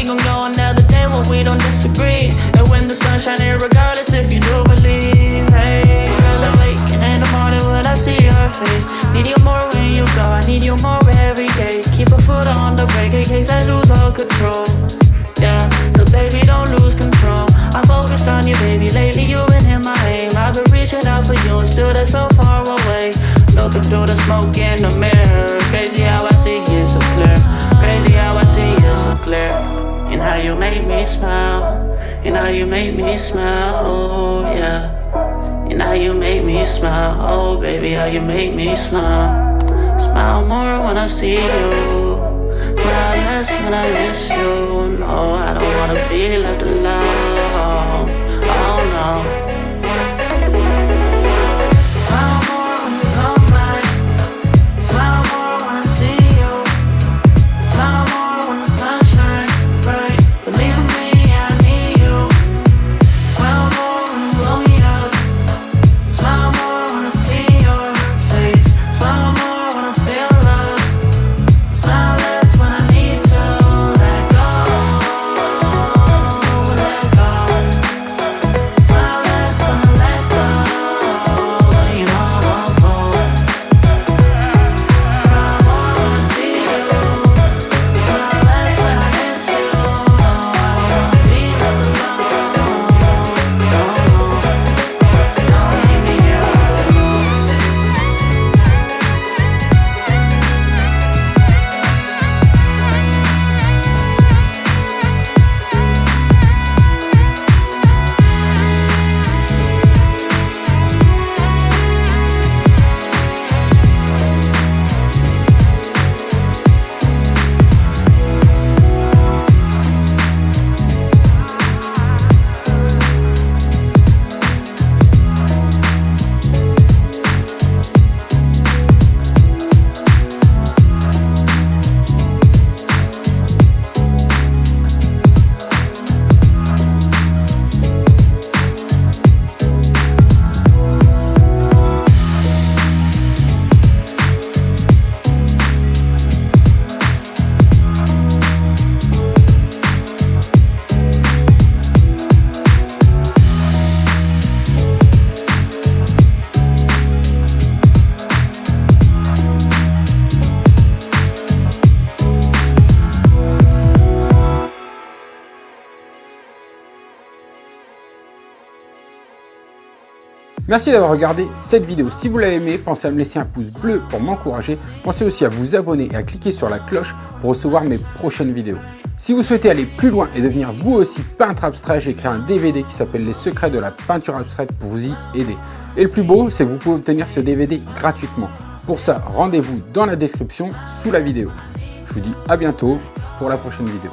we gon' go another day when we don't disagree. And when the sun's shining, regardless if you do believe. Hey, still awake in the morning when I see your face. Need you more when you go, I need you more every day. Keep a foot on the brake in case I lose all control. Yeah, so baby don't lose control. I'm focused on you, baby, lately you've been in my aim. I've been reaching out for you and still they're so far away. Looking through the smoke in the mirror. Crazy how I see you so clear. Crazy how I see you so clear. And how you make me smile. And how you make me smile, oh yeah. And how you make me smile, oh baby, how you make me smile. Smile more when I see you. Smile less when I miss you. No, I don't wanna be left alone. Oh no. Smile more when you come back. Smile more when I see you. Smile more when the sun shines bright. Believe me, I need you. Smile more when you blow me up. Smile more when I see your face. Smile more when I feel love. Smile less when I need to let go. Let go. Smile less when I let go. You know I won't fall. Smile more when I see you. Smile less when I miss you. No, I don't wanna be left alone. No, don't leave me here alone. Merci d'avoir regardé cette vidéo. Si vous l'avez aimé, pensez à me laisser un pouce bleu pour m'encourager. Pensez aussi à vous abonner et à cliquer sur la cloche pour recevoir mes prochaines vidéos. Si vous souhaitez aller plus loin et devenir vous aussi peintre abstrait, j'ai créé un DVD qui s'appelle Les secrets de la peinture abstraite pour vous y aider. Et le plus beau, c'est que vous pouvez obtenir ce DVD gratuitement. Pour ça, rendez-vous dans la description sous la vidéo. Je vous dis à bientôt pour la prochaine vidéo.